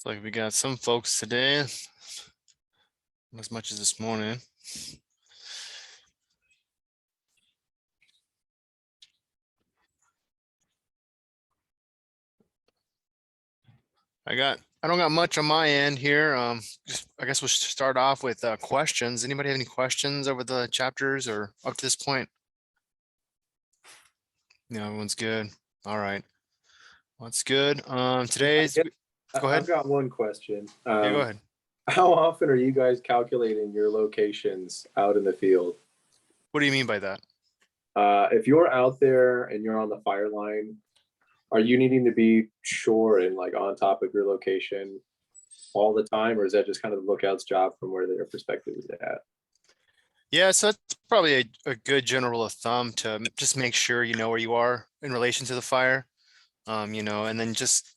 Like we got some folks today, not as much as this morning. I don't got much on my end here. I guess we'll start off with questions. Anybody have any questions over the chapters or up to this point? No, everyone's good. All right. Well, that's good. Today's go ahead. I've got one question. Yeah, go ahead. How often are you guys calculating your locations out in the field? What do you mean by that? If you're out there and you're on the fire line, are you needing to be sure and like on top of your location all the time, or is that just kind of the lookout's job from where their perspective is at? Yeah, so that's probably a good general of thumb to just make sure you know where you are in relation to the fire. And then just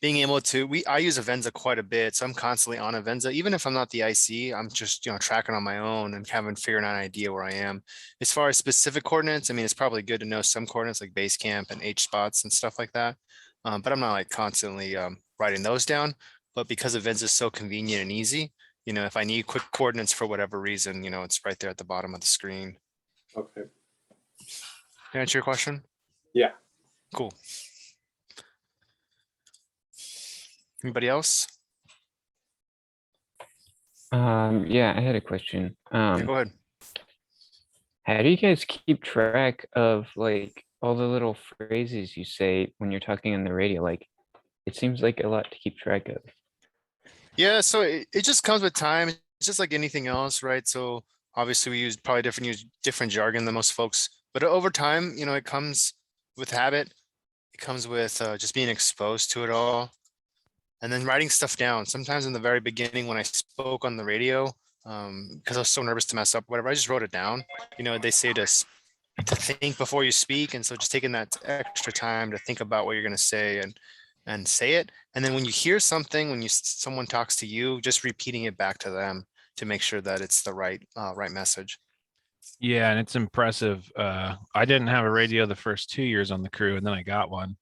being able to, I use Avenza quite a bit, so I'm constantly on Avenza. Even if I'm not the IC, I'm just, tracking on my own and having figuring out an idea where I am. As far as specific coordinates, I mean, it's probably good to know some coordinates like base camp and H spots and stuff like that. But I'm not like constantly writing those down. But because Avenza is so convenient and easy, if I need quick coordinates for whatever reason, it's right there at the bottom of the screen. Okay. Can I answer your question? Yeah. Cool. Anybody else? Yeah, I had a question. Yeah, go ahead. How do you guys keep track of like all the little phrases you say when you're talking on the radio? Like, it seems like a lot to keep track of. Yeah, so it just comes with time. It's just like anything else, right? So obviously we use different jargon than most folks, but over time, it comes with habit. It comes with just being exposed to it all. And then writing stuff down. Sometimes in the very beginning when I spoke on the radio, because I was so nervous to mess up, whatever, I just wrote it down. They say to think before you speak. And so just taking that extra time to think about what you're going to say and say it. And then when you hear something, when someone talks to you, just repeating it back to them to make sure that it's the right message. Yeah, and it's impressive. I didn't have a radio the first 2 years on the crew, and then I got one.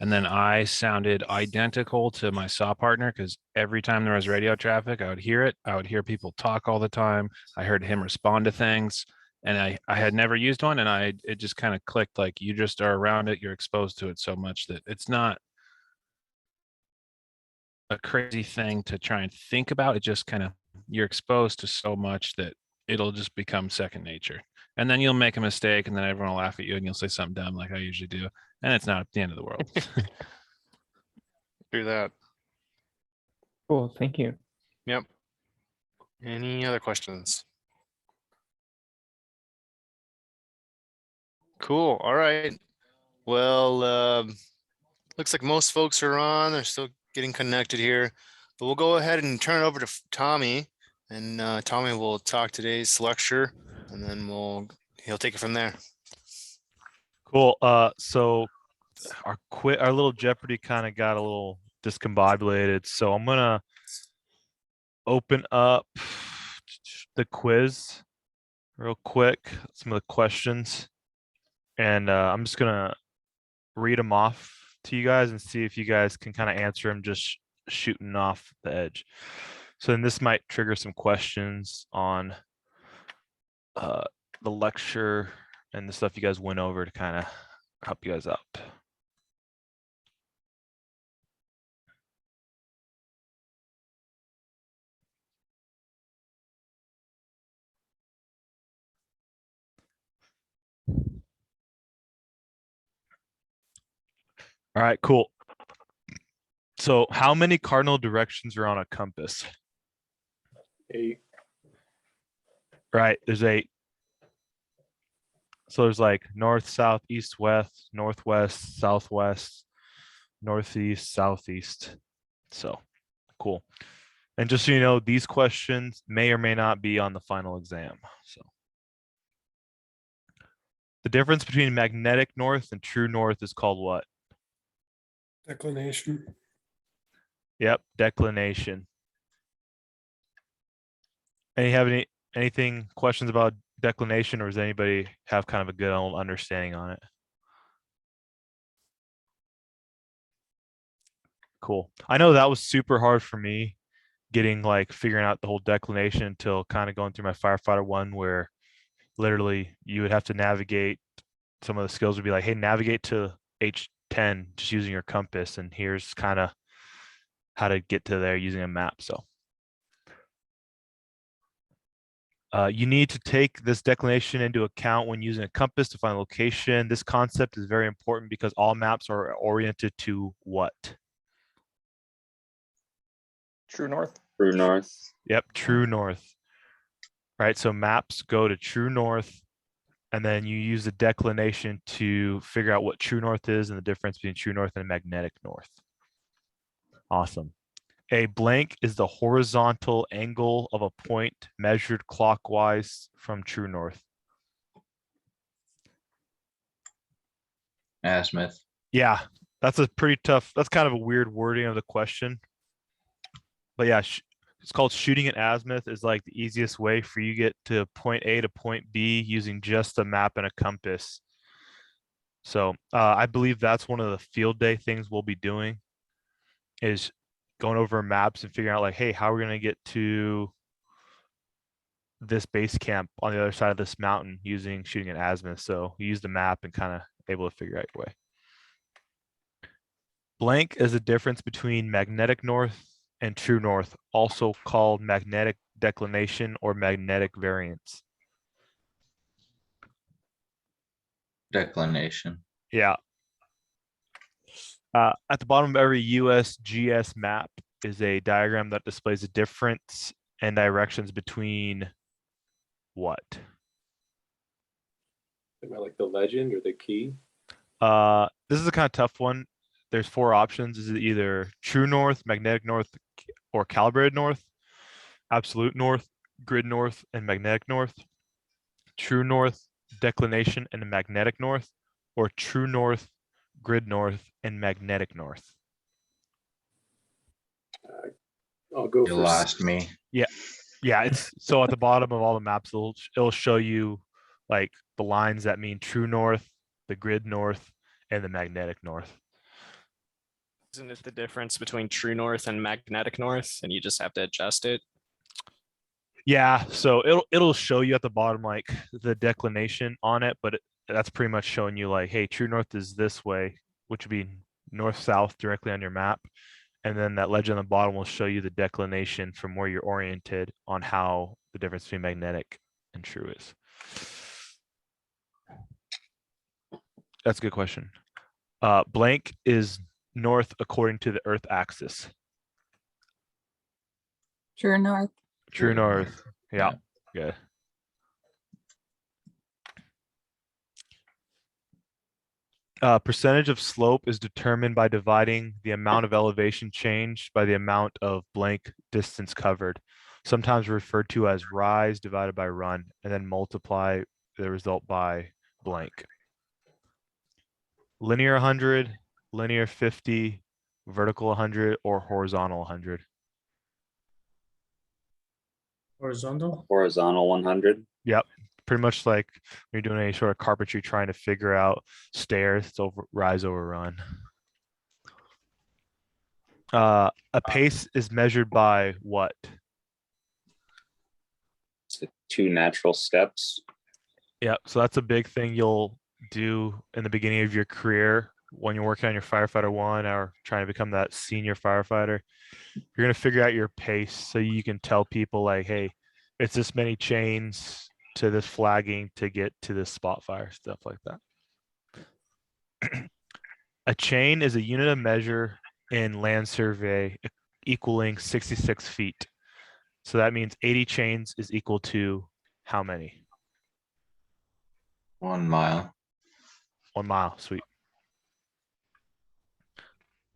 And then I sounded identical to my SAW partner because every time there was radio traffic, I would hear it. I would hear people talk all the time. I heard him respond to things. And I had never used one, and it just kind of clicked, like you just are around it, you're exposed to it so much that it's not a crazy thing to try and think about. It just kind of, you're exposed to so much that it'll just become second nature. And then you'll make a mistake and then everyone will laugh at you and you'll say something dumb like I usually do. And it's not the end of the world. Do that. Cool, thank you. Yep. Any other questions? Cool. All right. Well, looks like most folks are on. They're still getting connected here, but we'll go ahead and turn it over to Tommy, and Tommy will talk today's lecture, and then he'll take it from there. Cool. So our little Jeopardy kind of got a little discombobulated. So I'm gonna open up the quiz real quick, some of the questions, and I'm just gonna read them off to you guys and see if you guys can kind of answer them just shooting off the edge. So then this might trigger some questions on the lecture and the stuff you guys went over to kind of help you guys out. All right, cool. So how many cardinal directions are on a compass? 8. Right, there's 8. So there's like north, south, east, west, northwest, southwest, northeast, southeast. So cool. And just so you know, these questions may or may not be on the final exam. So the difference between magnetic north and true north is called what? Declination. Yep, declination. Anything questions about declination, or does anybody have kind of a good old understanding on it? Cool. I know that was super hard for me getting like figuring out the whole declination until kind of going through my firefighter one where literally you would have to navigate. Some of the skills would be like, hey, navigate to H10 just using your compass, and here's kind of how to get to there using a map. So you need to take this declination into account when using a compass to find location. This concept is very important because all maps are oriented to what? True north. True north. Yep, true north. Right, so maps go to true north, and then you use the declination to figure out what true north is and the difference between true north and magnetic north. Awesome. A blank is the horizontal angle of a point measured clockwise from true north. Azimuth. Yeah, that's a pretty tough, that's kind of a weird wording of the question. But yeah, it's called shooting an azimuth is like the easiest way for you to get to point A to point B using just a map and a compass. So I believe that's one of the field day things we'll be doing is going over maps and figuring out like, hey, how are we going to get to this base camp on the other side of this mountain using shooting an azimuth. So you use the map and kind of able to figure out your way. Blank is the difference between magnetic north and true north, also called magnetic declination or magnetic variance. Declination. Yeah. At the bottom of every USGS map is a diagram that displays the difference and directions between what? Am I like the legend or the key? This is a kind of tough one. There's 4 options. Is it either true north, magnetic north, or calibrated north, absolute north, grid north, and magnetic north, true north, declination, and magnetic north, or true north, grid north, and magnetic north? I'll go You for lost me. Yeah, it's so at the bottom of all the maps, it'll show you like the lines that mean true north, the grid north, and the magnetic north. Isn't it the difference between true north and magnetic north, and you just have to adjust it? Yeah, so it'll show you at the bottom like the declination on it, but that's pretty much showing you like, hey, true north is this way, which would be north south directly on your map, and then that legend on the bottom will show you the declination from where you're oriented on how the difference between magnetic and true is. That's a good question. Blank is north according to the Earth axis. True north. True north. Yeah. Good. Percentage of slope is determined by dividing the amount of elevation changed by the amount of blank distance covered, sometimes referred to as rise divided by run, and then multiply the result by blank. Linear 100, linear 50, vertical 100, or horizontal 100. Horizontal. Horizontal 100. Yep. Pretty much like when you're doing any sort of carpentry trying to figure out stairs, it's over rise over run. A pace is measured by what? So 2 natural steps. Yeah, so that's a big thing you'll do in the beginning of your career when you're working on your firefighter 1 or trying to become that senior firefighter. You're going to figure out your pace so you can tell people like, hey, it's this many chains to this flagging to get to this spot fire, stuff like that. A chain is a unit of measure in land survey equaling 66 feet. So that means 80 chains is equal to how many? 1 mile. 1 mile. Sweet.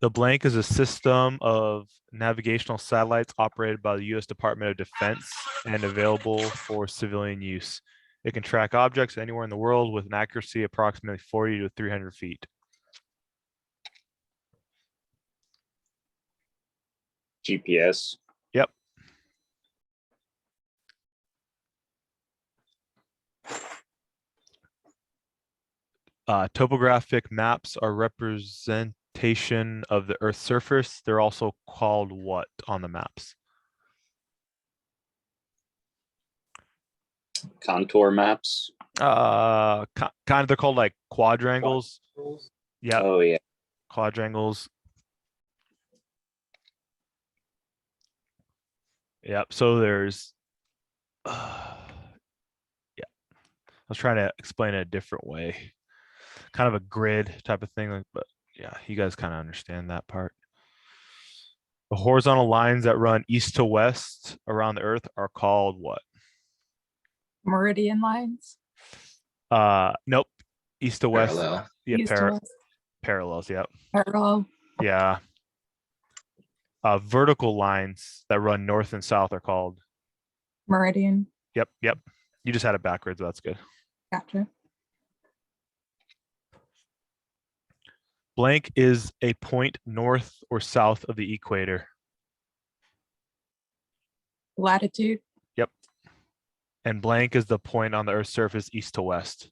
The blank is a system of navigational satellites operated by the U.S. Department of Defense and available for civilian use. It can track objects anywhere in the world with an accuracy approximately 40 to 300 feet. GPS. Yep. Topographic maps are represented rotation of the Earth's surface. They're also called what on the maps? Contour maps. Kind of, they're called like quadrangles. Yeah, Oh yeah. quadrangles. Yep. So there's, yeah. I was trying to explain it a different way, kind of a grid type of thing. Like, but yeah, you guys kind of understand that part. The horizontal lines that run east to west around the Earth are called what? Meridian lines. Nope. East to west. Parallel. Yeah, East to west. parallels. Yep. Parallel. Yeah. Vertical lines that run north and south are called. Meridian. Yep. Yep. You just had it backwards. That's good. Gotcha. Blank is a point north or south of the equator. Latitude. Yep. And blank is the point on the Earth's surface east to west.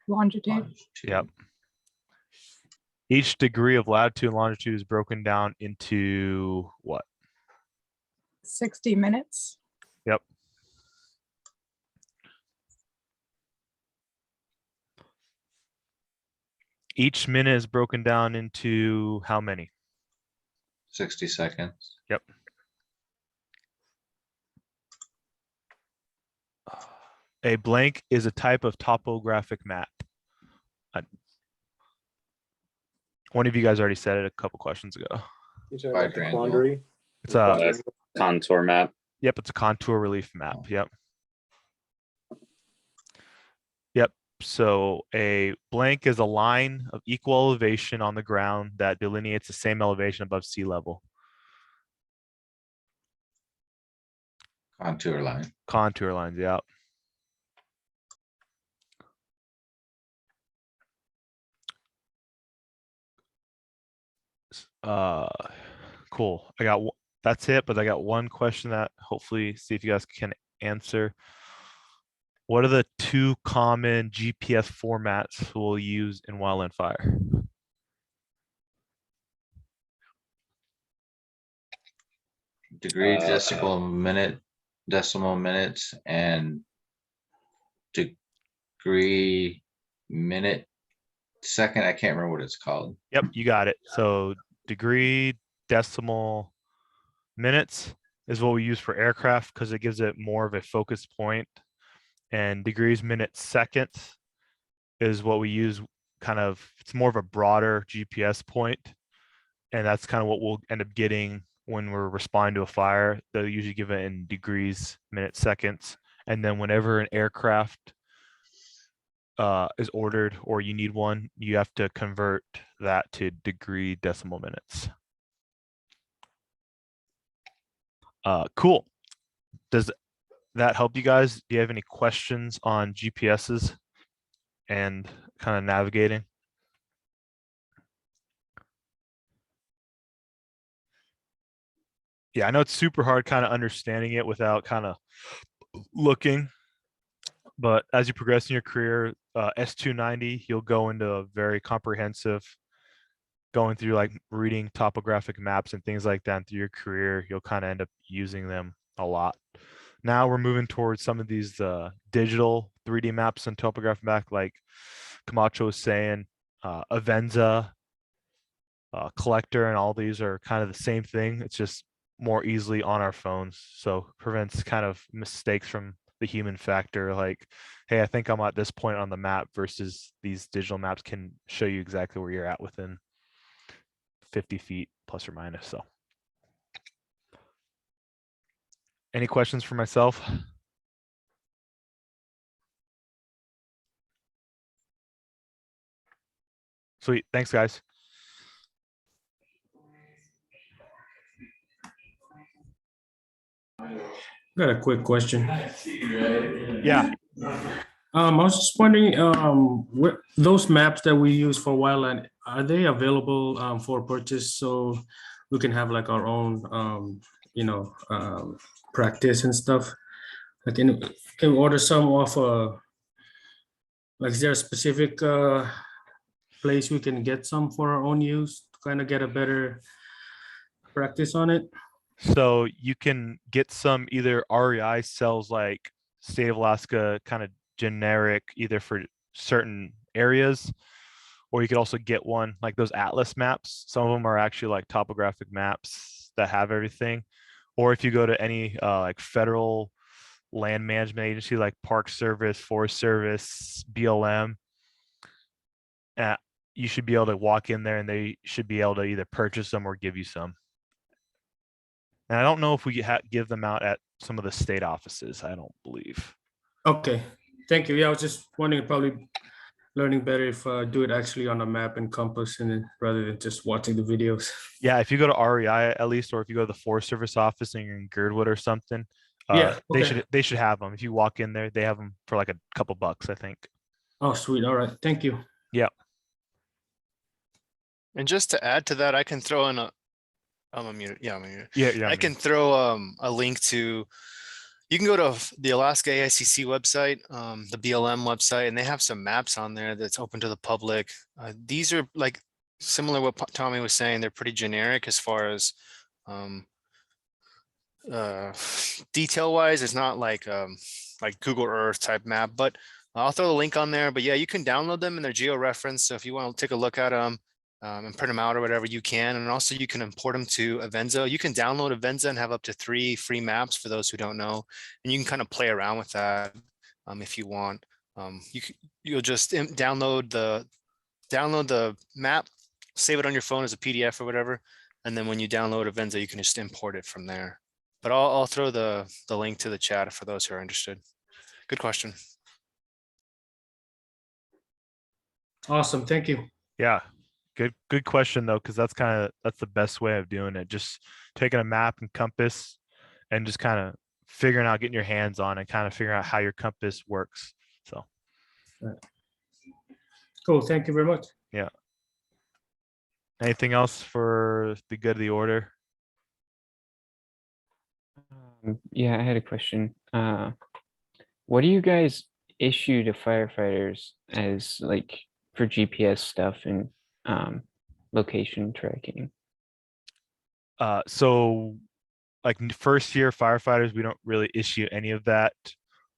Longitude. Yep. Each degree of latitude and longitude is broken down into what? 60 minutes. Yep. Each minute is broken down into how many? 60 seconds. Yep. A blank is a type of topographic map. One of you guys already said it a couple questions ago. You talking about the Quadrangle. quandary? It's a, Contour map. yep, it's a contour relief map. Yep. Yep. So a blank is a line of equal elevation on the ground that delineates the same elevation above sea level. Contour line. Contour lines, yeah. Cool. That's it, but I got one question that hopefully see if you guys can answer. What are the two common GPS formats we'll use in wildland fire? Degree, decimal minutes, and degree, minute, second. I can't remember what it's called. Yep, you got it. So degree, decimal, minutes is what we use for aircraft because it gives it more of a focus point. And degrees, minutes, seconds is what we use kind of, it's more of a broader GPS point. And that's kind of what we'll end up getting when we're responding to a fire. They'll usually give it in degrees, minutes, seconds. And then whenever an aircraft is ordered or you need one, you have to convert that to degree decimal minutes. Cool. Does that help you guys? Do you have any questions on GPSs and kind of navigating? Yeah, I know it's super hard kind of understanding it without kind of looking, but as you progress in your career, S290, you'll go into a very comprehensive, going through like reading topographic maps and things like that. And through your career, you'll kind of end up using them a lot. Now we're moving towards some of these digital 3D maps and topographic map, like Camacho was saying, Avenza, Collector, and all these are kind of the same thing. It's just more easily on our phones, so prevents kind of mistakes from the human factor. Like, hey, I think I'm at this point on the map, versus these digital maps can show you exactly where you're at within 50 feet plus or minus. So any questions for myself? Sweet. Thanks, guys. Got a quick question. Yeah. I was just wondering, those maps that we use for wildland, are they available for purchase so we can have like our own, practice and stuff? Like, can we order some off like, is there a specific place we can get some for our own use to kind of get a better practice on it? So you can get some, either REI sells like state of Alaska kind of generic, either for certain areas, or you could also get one like those atlas maps. Some of them are actually like topographic maps that have everything. Or if you go to any like federal land management agency like Park Service, Forest Service, BLM, you should be able to walk in there and they should be able to either purchase them or give you some. And I don't know if we give them out at some of the state offices. I don't believe. Okay, thank you. Yeah, I was just wondering, probably learning better if I do it actually on a map and compass and rather than just watching the videos. Yeah, if you go to REI at least, or if you go to the Forest Service office and you're in Girdwood or something, Yeah, okay. they should have them. If you walk in there, they have them for like a couple bucks, I think. Oh, sweet. All right. Thank you. Yeah. And just to add to that, I can throw in I'm unmuted. Yeah, I'm unmuted. Yeah. I can throw a link to, you can go to the Alaska AICC website, the BLM website, and they have some maps on there that's open to the public. These are like similar what Tommy was saying. They're pretty generic as far as detail wise. It's not like Google Earth type map, but I'll throw the link on there. But yeah, you can download them and they're geo-referenced. So if you want to take a look at them and print them out or whatever, you can. And also you can import them to Avenza. You can download Avenza and have up to 3 free maps for those who don't know. And you can kind of play around with that if you want. You'll just download the map, save it on your phone as a PDF or whatever. And then when you download Avenza, you can just import it from there. But I'll throw the link to the chat for those who are interested. Good question. Awesome. Thank you. Yeah. Good question though, because that's the best way of doing it. Just taking a map and compass and just kind of figuring out, getting your hands on and kind of figuring out how your compass works. So Cool. Thank you very much. yeah. Anything else for the good of the order? Yeah, I had a question. What do you guys issue to firefighters as like for GPS stuff and location tracking? So like first year firefighters, we don't really issue any of that.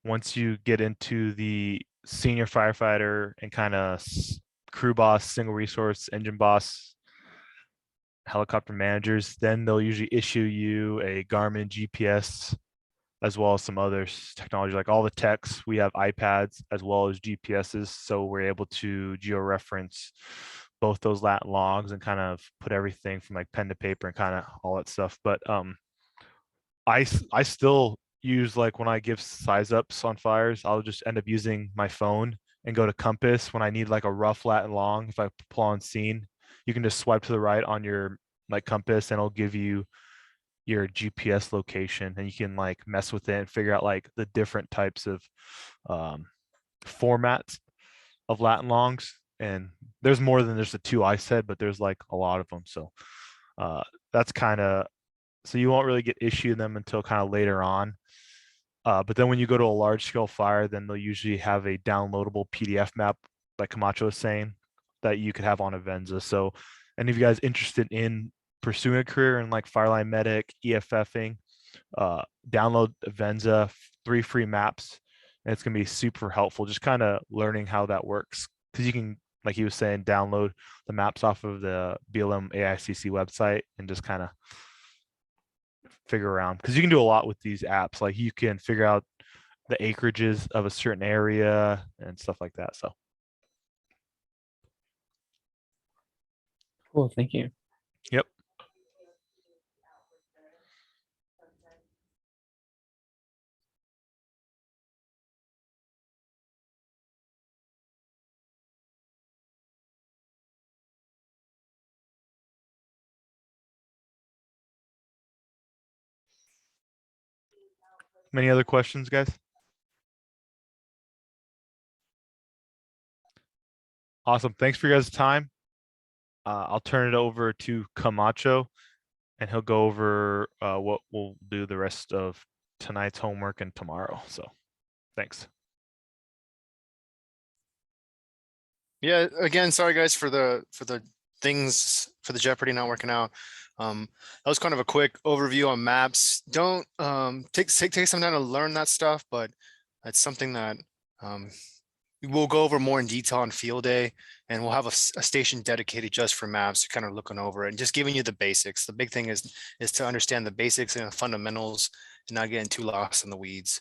Once you get into the senior firefighter and kind of crew boss, single resource, engine boss, helicopter managers, then they'll usually issue you a Garmin GPS as well as some other technology. Like all the techs, we have iPads as well as GPSs, so we're able to georeference both those lat logs and kind of put everything from like pen to paper and kind of all that stuff. But I still use, like when I give size ups on fires, I'll just end up using my phone and go to compass when I need like a rough lat and long. If I pull on scene, you can just swipe to the right on your like compass and it'll give you your GPS location, and you can like mess with it and figure out like the different types of formats of lat and longs. And there's more than just the 2 I said, but there's like a lot of them. So that's kind of, so you won't really get issued them until kind of later on. But then when you go to a large scale fire, then they'll usually have a downloadable PDF map, like Camacho was saying, that you could have on Avenza. So any of you guys interested in pursuing a career in like fireline medic, EFFing, download Avenza, 3 free maps, and it's gonna be super helpful. Just kind of learning how that works, because you can, like he was saying, download the maps off of the BLM AICC website and just kind of figure around, because you can do a lot with these apps. Like you can figure out the acreages of a certain area and stuff like that. So Cool, thank you. yep. Many other questions, guys? Awesome. Thanks for your guys' time. I'll turn it over to Camacho, and he'll go over what we'll do the rest of tonight's homework and tomorrow. So thanks. Yeah, again, sorry guys for the things for the Jeopardy not working out. That was kind of a quick overview on maps. Don't take some time to learn that stuff, but that's something that we'll go over more in detail on field day, and we'll have a station dedicated just for maps, kind of looking over it and just giving you the basics. The big thing is to understand the basics and the fundamentals and not getting too lost in the weeds.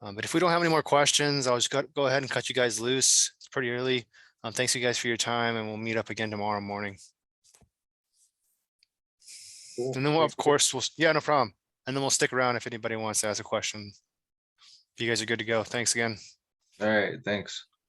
But if we don't have any more questions, I'll just go ahead and cut you guys loose. It's pretty early. Thanks you guys for your time, and we'll meet up again tomorrow morning. Cool. And then we'll, Thanks of course, yeah, no problem. And then we'll stick around if anybody wants to ask a question. If you guys are good to go, thanks again. All right, thanks.